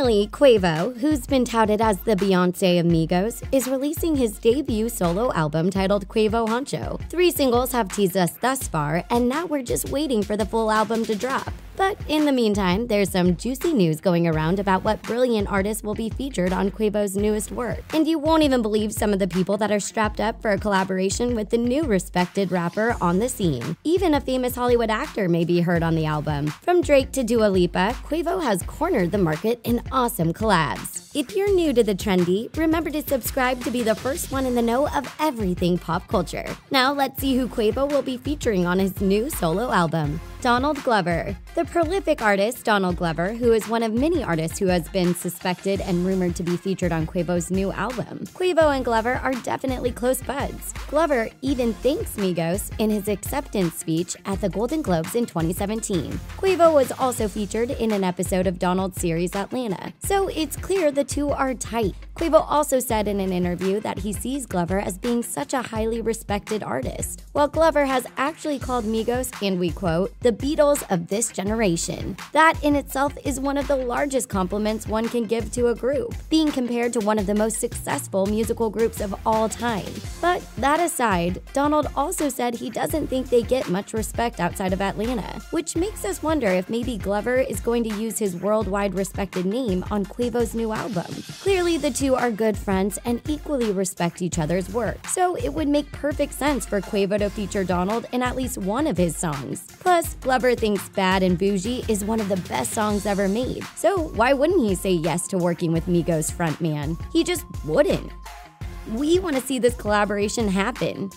Finally, Quavo, who's been touted as the Beyoncé of Migos, is releasing his debut solo album titled Quavo Huncho. 3 singles have teased us thus far, and now we're just waiting for the full album to drop. But in the meantime, there's some juicy news going around about what brilliant artists will be featured on Quavo's newest work. And you won't even believe some of the people that are strapped up for a collaboration with the new respected rapper on the scene. Even a famous Hollywood actor may be heard on the album. From Drake to Dua Lipa, Quavo has cornered the market in awesome collabs. If you're new to the Trendy, remember to subscribe to be the first one in the know of everything pop culture. Now let's see who Quavo will be featuring on his new solo album. Donald Glover. The prolific artist Donald Glover, who is one of many artists who has been suspected and rumored to be featured on Quavo's new album. Quavo and Glover are definitely close buds. Glover even thanks Migos in his acceptance speech at the Golden Globes in 2017. Quavo was also featured in an episode of Donald's series Atlanta, so it's clear the two are tight. Quavo also said in an interview that he sees Glover as being such a highly respected artist, while Glover has actually called Migos, and we quote, the Beatles of this generation. That in itself is one of the largest compliments one can give to a group, being compared to one of the most successful musical groups of all time. But that aside, Donald also said he doesn't think they get much respect outside of Atlanta, which makes us wonder if maybe Glover is going to use his worldwide respected name on Quavo's new album. Clearly, the two are good friends and equally respect each other's work, so it would make perfect sense for Quavo to feature Donald in at least one of his songs. Plus, Glover thinks Bad and Bougie is one of the best songs ever made, so why wouldn't he say yes to working with Migos frontman? He just wouldn't. We want to see this collaboration happen.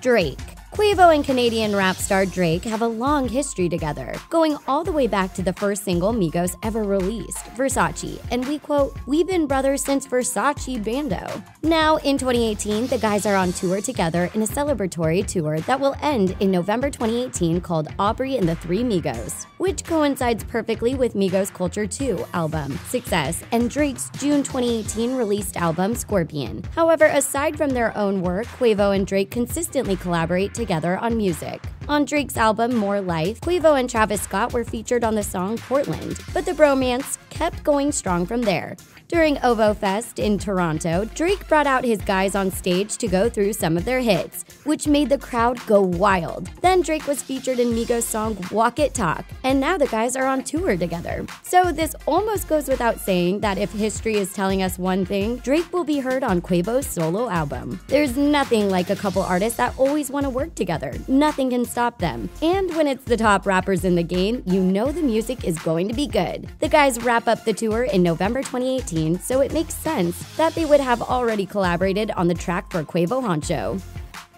Drake. Quavo and Canadian rap star Drake have a long history together, going all the way back to the first single Migos ever released, Versace, and we quote, "We've been brothers since Versace Bando." Now, in 2018, the guys are on tour together in a celebratory tour that will end in November 2018 called Aubrey and the Three Migos, which coincides perfectly with Migos' Culture 2 album, Success, and Drake's June 2018 released album, Scorpion. However, aside from their own work, Quavo and Drake consistently collaborate together on music. On Drake's album, More Life, Quavo and Travis Scott were featured on the song Portland, but the bromance kept going strong from there. During OVO Fest in Toronto, Drake brought out his guys on stage to go through some of their hits, which made the crowd go wild. Then Drake was featured in Migos' song Walk It Talk, and now the guys are on tour together. So this almost goes without saying that if history is telling us one thing, Drake will be heard on Quavo's solo album. There's nothing like a couple artists that always want to work together. Nothing can stop them. And when it's the top rappers in the game, you know the music is going to be good. The guys wrap up the tour in November 2018, so it makes sense that they would have already collaborated on the track for Quavo Huncho.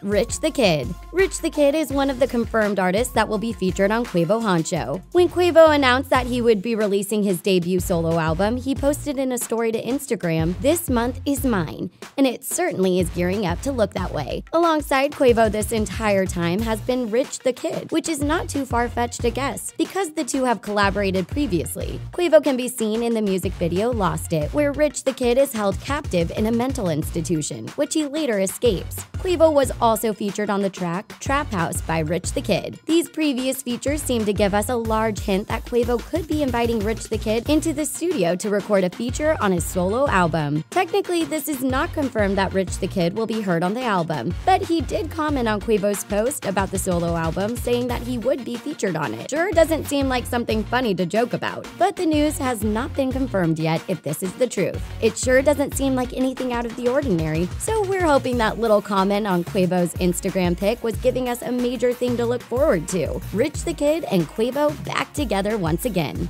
Rich the Kid. Rich the Kid is one of the confirmed artists that will be featured on Quavo Huncho. When Quavo announced that he would be releasing his debut solo album, he posted in a story to Instagram, "This month is mine," and it certainly is gearing up to look that way. Alongside Quavo this entire time has been Rich the Kid, which is not too far-fetched to guess, because the two have collaborated previously. Quavo can be seen in the music video Lost It, where Rich the Kid is held captive in a mental institution, which he later escapes. Quavo was also featured on the track Trap House by Rich the Kid. These previous features seem to give us a large hint that Quavo could be inviting Rich the Kid into the studio to record a feature on his solo album. Technically, this is not confirmed that Rich the Kid will be heard on the album, but he did comment on Quavo's post about the solo album, saying that he would be featured on it. Sure doesn't seem like something funny to joke about, but the news has not been confirmed yet if this is the truth. It sure doesn't seem like anything out of the ordinary, so we're hoping that little comment on Quavo's Instagram pic was giving us a major thing to look forward to. Rich the Kid and Quavo back together once again.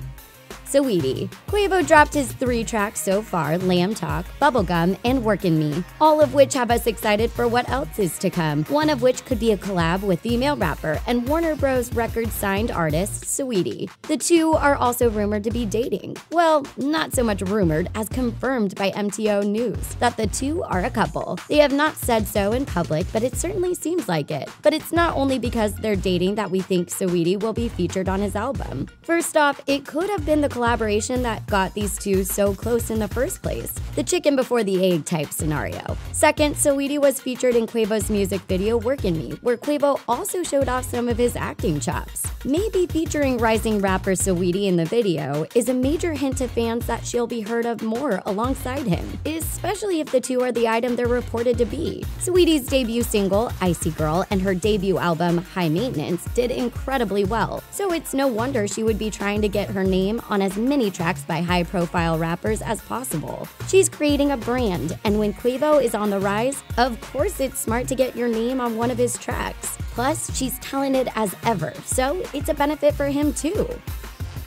Saweetie. Quavo dropped his 3 tracks so far, Lamb Talk, Bubblegum, and Workin' Me, all of which have us excited for what else is to come, one of which could be a collab with female rapper and Warner Bros. Records signed artist Saweetie. The two are also rumored to be dating. Well, not so much rumored as confirmed by MTO News that the two are a couple. They have not said so in public, but it certainly seems like it. But it's not only because they're dating that we think Saweetie will be featured on his album. First off, it could have been the collaboration that got these two so close in the first place. The chicken before the egg type scenario. Second, Saweetie was featured in Quavo's music video Workin' Me, where Quavo also showed off some of his acting chops. Maybe featuring rising rapper Saweetie in the video is a major hint to fans that she'll be heard of more alongside him, especially if the two are the item they're reported to be. Saweetie's debut single, Icy Girl, and her debut album, High Maintenance, did incredibly well, so it's no wonder she would be trying to get her name on as many tracks by high-profile rappers as possible. She's creating a brand, and when Quavo is on the rise, of course it's smart to get your name on one of his tracks. Plus, she's talented as ever, so it's a benefit for him too.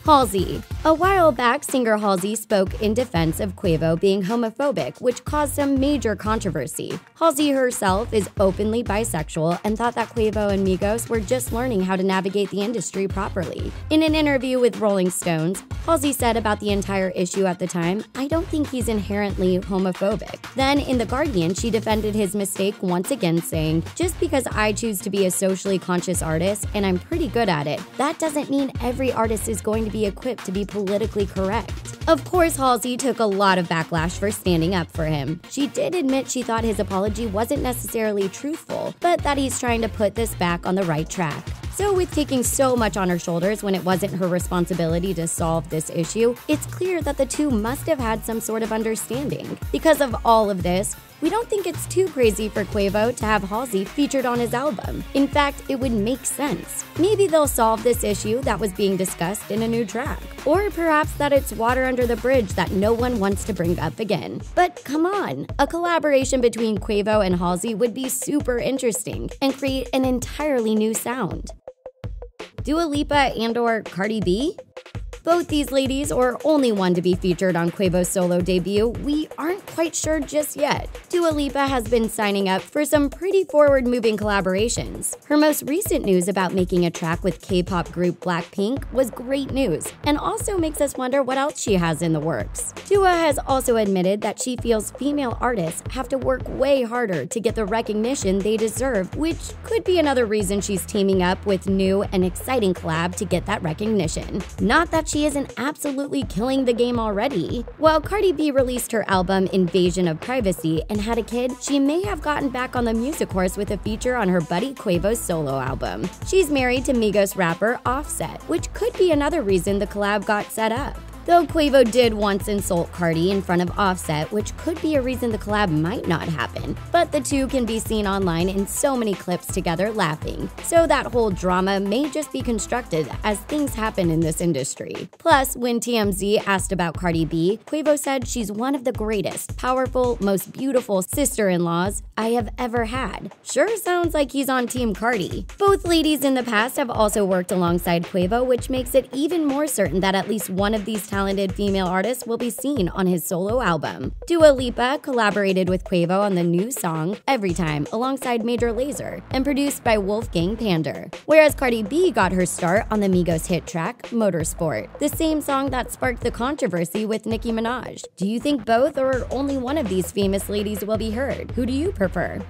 Halsey. A while back, singer Halsey spoke in defense of Quavo being homophobic, which caused some major controversy. Halsey herself is openly bisexual and thought that Quavo and Migos were just learning how to navigate the industry properly. In an interview with Rolling Stones, Halsey said about the entire issue at the time, "I don't think he's inherently homophobic." Then, in The Guardian, she defended his mistake once again, saying, "Just because I choose to be a socially conscious artist, and I'm pretty good at it, that doesn't mean every artist is going to be equipped to be politically correct." Of course, Halsey took a lot of backlash for standing up for him. She did admit she thought his apology wasn't necessarily truthful, but that he's trying to put this back on the right track. So with taking so much on her shoulders when it wasn't her responsibility to solve this issue, it's clear that the two must have had some sort of understanding. Because of all of this, we don't think it's too crazy for Quavo to have Halsey featured on his album. In fact, it would make sense. Maybe they'll solve this issue that was being discussed in a new track. Or perhaps that it's water under the bridge that no one wants to bring up again. But come on, a collaboration between Quavo and Halsey would be super interesting and create an entirely new sound. Dua Lipa and/or Cardi B? Both these ladies, or only one to be featured on Quavo's solo debut, we aren't quite sure just yet. Dua Lipa has been signing up for some pretty forward-moving collaborations. Her most recent news about making a track with K-pop group Blackpink was great news, and also makes us wonder what else she has in the works. Dua has also admitted that she feels female artists have to work way harder to get the recognition they deserve, which could be another reason she's teaming up with new and exciting collab to get that recognition. Not that she isn't absolutely killing the game already. While Cardi B released her album Invasion of Privacy and had a kid, she may have gotten back on the music horse with a feature on her buddy Quavo's solo album. She's married to Migos rapper Offset, which could be another reason the collab got set up. Though Quavo did once insult Cardi in front of Offset, which could be a reason the collab might not happen. But the two can be seen online in so many clips together laughing. So that whole drama may just be constructed as things happen in this industry. Plus, when TMZ asked about Cardi B, Quavo said she's one of the greatest, powerful, most beautiful sister-in-laws I have ever had. Sure sounds like he's on Team Cardi. Both ladies in the past have also worked alongside Quavo, which makes it even more certain that at least one of these talented female artists will be seen on his solo album. Dua Lipa collaborated with Quavo on the new song Every Time alongside Major Lazer and produced by Wolfgang Pander, whereas Cardi B got her start on the Migos hit track Motorsport, the same song that sparked the controversy with Nicki Minaj. Do you think both or only one of these famous ladies will be heard? Who do you prefer?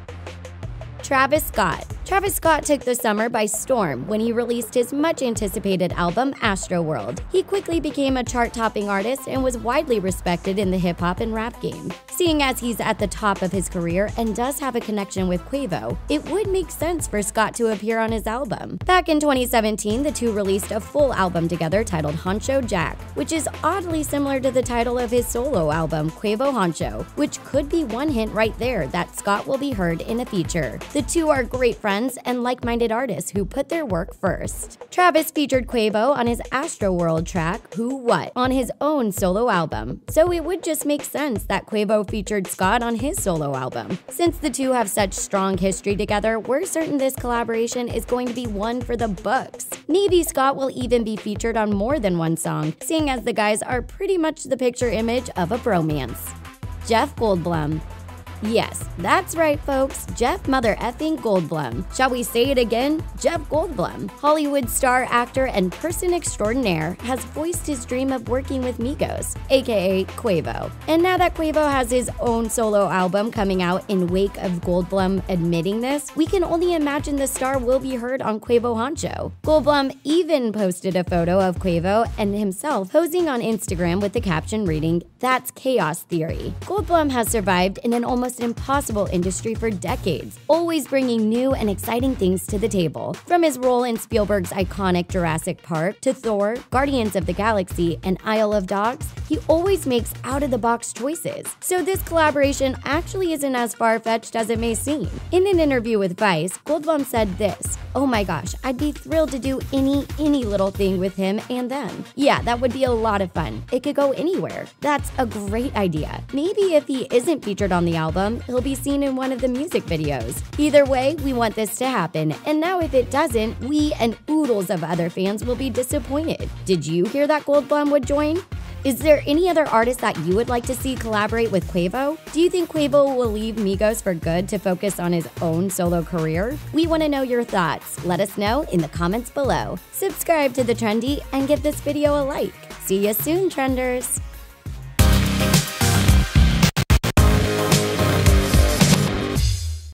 Travis Scott. Travis Scott took the summer by storm when he released his much-anticipated album, Astroworld. He quickly became a chart-topping artist and was widely respected in the hip-hop and rap game. Seeing as he's at the top of his career and does have a connection with Quavo, it would make sense for Scott to appear on his album. Back in 2017, the two released a full album together titled Huncho Jack, which is oddly similar to the title of his solo album, Quavo Huncho, which could be one hint right there that Scott will be heard in a feature. The two are great friends and like-minded artists who put their work first. Travis featured Quavo on his Astroworld track, Who What, on his own solo album, so it would just make sense that Quavo featured Scott on his solo album. Since the two have such strong history together, we're certain this collaboration is going to be one for the books. Maybe Scott will even be featured on more than one song, seeing as the guys are pretty much the picture image of a bromance. Jeff Goldblum. Yes, that's right, folks. Jeff Mother effing Goldblum. Shall we say it again? Jeff Goldblum, Hollywood star, actor, and person extraordinaire, has voiced his dream of working with Migos, aka Quavo. And now that Quavo has his own solo album coming out in wake of Goldblum admitting this, we can only imagine the star will be heard on Quavo Huncho. Goldblum even posted a photo of Quavo and himself posing on Instagram with the caption reading, "That's chaos theory." Goldblum has survived in an almost impossible industry for decades, always bringing new and exciting things to the table. From his role in Spielberg's iconic Jurassic Park to Thor, Guardians of the Galaxy, and Isle of Dogs, he always makes out-of-the-box choices. So this collaboration actually isn't as far-fetched as it may seem. In an interview with Vice, Goldblum said this, "Oh my gosh, I'd be thrilled to do any little thing with him and them. Yeah, that would be a lot of fun. It could go anywhere. That's a great idea. Maybe if he isn't featured on the album, he'll be seen in one of the music videos. Either way, we want this to happen, and now if it doesn't, we and oodles of other fans will be disappointed." Did you hear that Goldblum would join? Is there any other artist that you would like to see collaborate with Quavo? Do you think Quavo will leave Migos for good to focus on his own solo career? We want to know your thoughts. Let us know in the comments below. Subscribe to The Trendy and give this video a like. See you soon, Trenders!